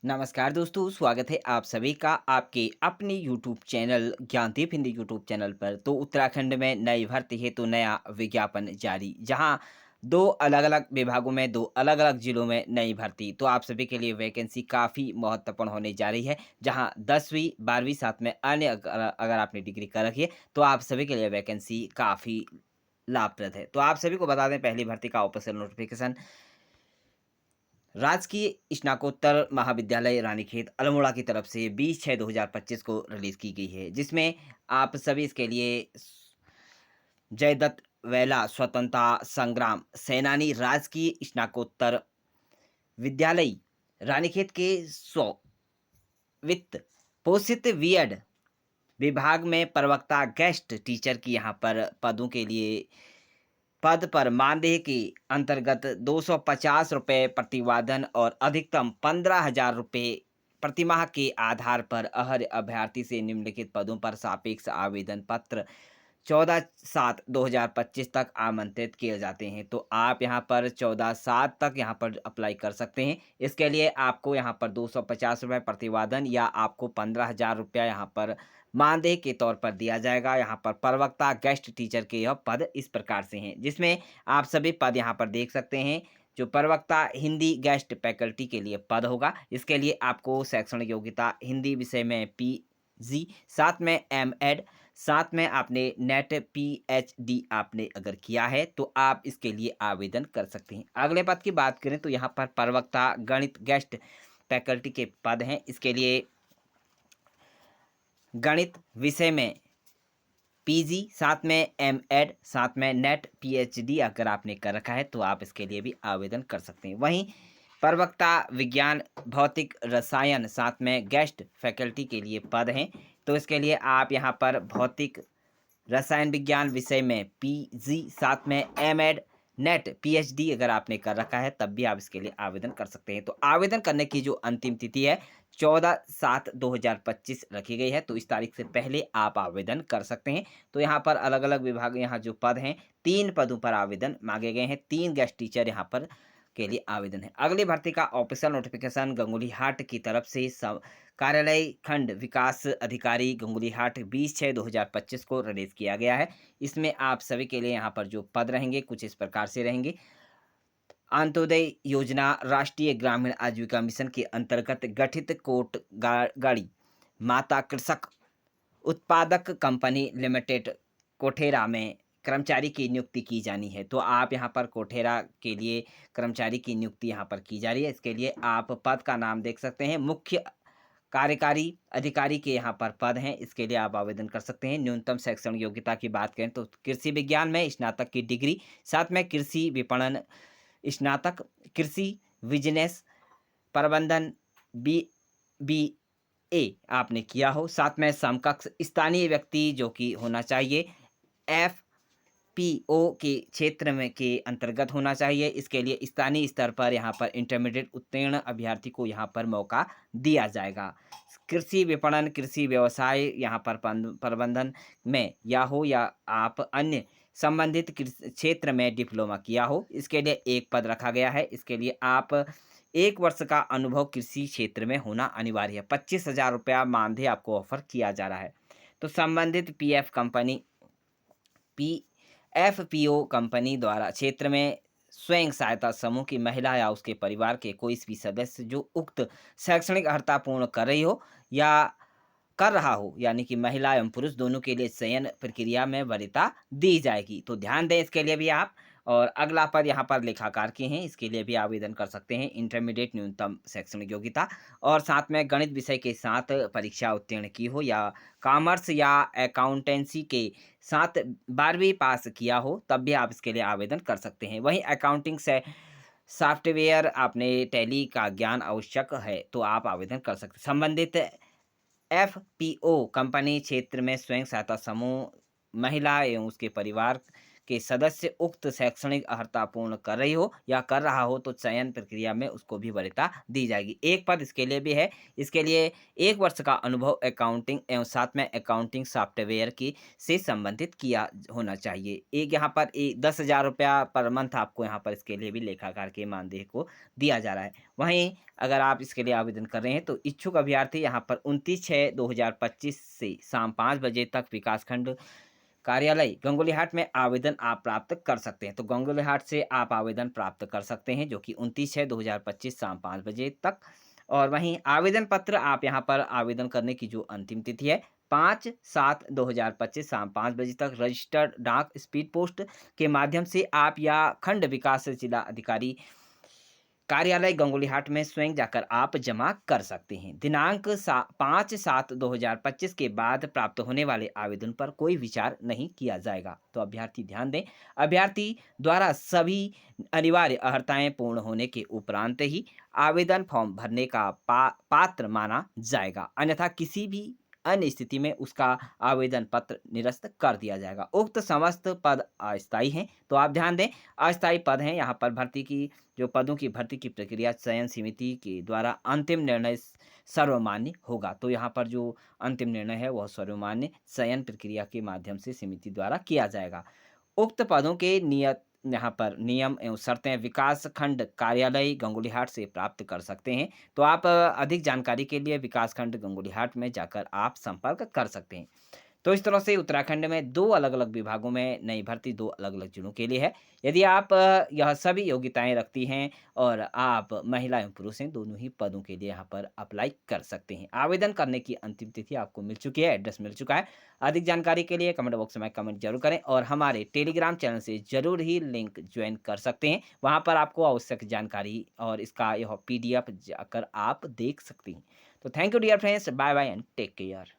नमस्कार दोस्तों, स्वागत है आप सभी का आपके अपने YouTube channel Gyandeep Hindi YouTube channel पर। तो उत्तराखंड में नई भर्ती हेतु नया विज्ञापन जारी, जहां दो अलग-अलग विभागों में दो अलग-अलग जिलों में नई भर्ती। तो आप सभी के लिए वैकेंसी काफ़ी महत्वपूर्ण होने जा रही है, जहां 10वीं 12वीं साथ में अन्य अगर अगर आपने डिग्री कर रखी है, तो आप सभी के लिए वैकेंसी काफ़ी लाभप्रद है। तो आप सभी को बता दें, पहली भर्ती का ऑफिशियल नोटिफिकेशन राजकीय स्नातकोत्तर महाविद्यालय रानीखेत अल्मोड़ा की तरफ से 20/6/2025 को रिलीज की गई है, जिसमें आप सभी इसके लिए जयदत्त वेला स्वतंत्रता संग्राम सेनानी राजकीय स्नातकोत्तर विद्यालय रानीखेत के वित्त पोषित बीएड विभाग में प्रवक्ता गेस्ट टीचर की यहाँ पर पदों के लिए पद पर मानदेय के अंतर्गत ₹250 प्रतिवादन और अधिकतम ₹15,000 प्रतिमाह के आधार पर हर अभ्यर्थी से निम्नलिखित पदों पर सापेक्ष आवेदन पत्र 14/7/2025 तक आमंत्रित किए जाते हैं। तो आप यहाँ पर 14/7 तक यहाँ पर अप्लाई कर सकते हैं। इसके लिए आपको यहाँ पर ₹250 प्रतिवादन या आपको ₹15,000 यहाँ पर मानदेय के तौर पर दिया जाएगा। यहाँ पर प्रवक्ता गेस्ट टीचर के यह पद इस प्रकार से हैं, जिसमें आप सभी पद यहाँ पर देख सकते हैं। जो प्रवक्ता हिंदी गेस्ट फैकल्टी के लिए पद होगा, इसके लिए आपको शैक्षणिक योग्यता हिंदी विषय में पीजी, साथ में एमएड, साथ में आपने नेट पीएचडी आपने अगर किया है, तो आप इसके लिए आवेदन कर सकते हैं। अगले पद की बात करें तो यहाँ पर प्रवक्ता गणित गेस्ट फैकल्टी के पद हैं। इसके लिए गणित विषय में पीजी, साथ में एमएड, साथ में नेट पीएचडी अगर आपने कर रखा है, तो आप इसके लिए भी आवेदन कर सकते हैं। वहीं प्रवक्ता विज्ञान भौतिक रसायन, साथ में गेस्ट फैकल्टी के लिए पद हैं। तो इसके लिए आप यहाँ पर भौतिक रसायन विज्ञान विषय में पीजी, साथ में एमएड, नेट पीएचडी अगर आपने कर रखा है, तब भी आप इसके लिए आवेदन कर सकते हैं। तो आवेदन करने की जो अंतिम तिथि है 14/7/2025 रखी गई है। तो इस तारीख से पहले आप आवेदन कर सकते हैं। तो यहाँ पर अलग अलग विभाग, यहाँ जो पद हैं, 3 पदों पर आवेदन मांगे गए हैं। 3 गेस्ट टीचर यहाँ पर के लिए आवेदन है। अगली भर्ती का ऑफिशियल नोटिफिकेशन गंगोलीहाट की तरफ से कार्यालय खंड विकास अधिकारी गंगोलीहाट 20/6/2025 को रिलीज किया गया है। इसमें आप सभी के लिए यहाँ पर जो पद रहेंगे कुछ इस प्रकार से रहेंगे। अंत्योदय योजना राष्ट्रीय ग्रामीण आजीविका मिशन के अंतर्गत गठित कोट गाड़ी माता कृषक उत्पादक कंपनी लिमिटेड कोठेरा में कर्मचारी की नियुक्ति की जानी है। तो आप यहाँ पर कोठेरा के लिए कर्मचारी की नियुक्ति यहाँ पर की जा रही है। इसके लिए आप पद का नाम देख सकते हैं, मुख्य कार्यकारी अधिकारी के यहाँ पर पद हैं। इसके लिए आप आवेदन कर सकते हैं। न्यूनतम शैक्षणिक योग्यता की बात करें तो कृषि विज्ञान में स्नातक की डिग्री, साथ में कृषि विपणन स्नातक, कृषि बिजनेस प्रबंधन बी बी ए आपने किया हो, साथ में समकक्ष स्थानीय व्यक्ति जो कि होना चाहिए, एफ पीओ के क्षेत्र में के अंतर्गत होना चाहिए। इसके लिए स्थानीय स्तर पर यहाँ पर इंटरमीडिएट उत्तीर्ण अभ्यर्थी को यहाँ पर मौका दिया जाएगा। कृषि विपणन, कृषि व्यवसाय यहाँ पर प्रबंधन में या हो, या आप अन्य संबंधित क्षेत्र में डिप्लोमा किया हो, इसके लिए एक पद रखा गया है। इसके लिए आप 1 वर्ष का अनुभव कृषि क्षेत्र में होना अनिवार्य है। ₹25,000 मानदेय आपको ऑफर किया जा रहा है। तो संबंधित एफपीओ कंपनी द्वारा क्षेत्र में स्वयं सहायता समूह की महिला या उसके परिवार के कोई भी सदस्य जो उक्त शैक्षणिक अर्हता पूर्ण कर रही हो या कर रहा हो, यानी कि महिला एवं पुरुष दोनों के लिए चयन प्रक्रिया में वरीयता दी जाएगी। तो ध्यान दें इसके लिए भी आप। और अगला पद यहाँ पर लेखाकार के हैं, इसके लिए भी आवेदन कर सकते हैं। इंटरमीडिएट न्यूनतम शैक्षणिक योग्यता और साथ में गणित विषय के साथ परीक्षा उत्तीर्ण की हो, या कॉमर्स या अकाउंटेंसी के साथ 12वीं पास किया हो, तब भी आप इसके लिए आवेदन कर सकते हैं। वहीं अकाउंटिंग से सॉफ्टवेयर आपने टैली का ज्ञान आवश्यक है, तो आप आवेदन कर सकते हैं। संबंधित एफपीओ कंपनी क्षेत्र में स्वयं सहायता समूह, महिला एवं उसके परिवार के सदस्य उक्त शैक्षणिक अर्हता पूर्ण कर रही हो या कर रहा हो तो चयन प्रक्रिया में उसको भी वरीयता दी जाएगी। एक पद इसके लिए भी है, इसके लिए 1 वर्ष का अनुभव अकाउंटिंग एवं साथ में अकाउंटिंग सॉफ्टवेयर की से संबंधित किया होना चाहिए। एक यहाँ पर 10,000 रुपया पर मंथ आपको यहाँ पर इसके लिए भी लेखाकार के मानदेय को दिया जा रहा है। वहीं अगर आप इसके लिए आवेदन कर रहे हैं तो इच्छुक अभ्यर्थी यहाँ पर 29/6/2025 से शाम 5 बजे तक विकासखंड कार्यालय गंगोलीहाट में आवेदन आप प्राप्त कर सकते हैं। तो गंगोलीहाट से आप आवेदन प्राप्त कर सकते हैं, जो कि 29/6/2025 शाम 5 बजे तक। और वहीं आवेदन पत्र आप यहाँ पर आवेदन करने की जो अंतिम तिथि है 5/7/2025 शाम 5 बजे तक रजिस्टर्ड डाक स्पीड पोस्ट के माध्यम से आप या खंड विकास जिला अधिकारी कार्यालय गंगोलीहाट में स्वयं जाकर आप जमा कर सकते हैं। दिनांक 5/7/2025 के बाद प्राप्त होने वाले आवेदन पर कोई विचार नहीं किया जाएगा। तो अभ्यर्थी ध्यान दें, अभ्यर्थी द्वारा सभी अनिवार्य अर्हताएं पूर्ण होने के उपरांत ही आवेदन फॉर्म भरने का पात्र माना जाएगा, अन्यथा किसी भी अन्य स्थिति में उसका आवेदन पत्र निरस्त कर दिया जाएगा। उक्त समस्त पद अस्थायी हैं, तो आप ध्यान दें अस्थायी पद हैं। यहाँ पर भर्ती की जो पदों की भर्ती की प्रक्रिया चयन समिति के द्वारा अंतिम निर्णय सर्वमान्य होगा। तो यहाँ पर जो अंतिम निर्णय है वह सर्वमान्य चयन प्रक्रिया के माध्यम से समिति द्वारा किया जाएगा। उक्त पदों के नियत यहाँ पर नियम एवं शर्तें विकास खंड कार्यालय गंगोलीहाट से प्राप्त कर सकते हैं। तो आप अधिक जानकारी के लिए विकास खंड गंगोलीहाट में जाकर आप संपर्क कर सकते हैं। तो इस तरह से उत्तराखंड में 2 अलग-अलग विभागों में नई भर्ती 2 अलग-अलग जिलों के लिए है। यदि आप यह सभी योग्यताएँ रखती हैं और आप महिला एवं पुरुष हैं, दोनों ही पदों के लिए यहाँ पर अप्लाई कर सकते हैं। आवेदन करने की अंतिम तिथि आपको मिल चुकी है, एड्रेस मिल चुका है। अधिक जानकारी के लिए कमेंट बॉक्स में कमेंट ज़रूर करें और हमारे टेलीग्राम चैनल से ज़रूर ही लिंक जॉइन कर सकते हैं। वहाँ पर आपको आवश्यक जानकारी और इसका यह पीडीएफ जाकर आप देख सकती हैं। तो thank you dear friends, bye bye and take care.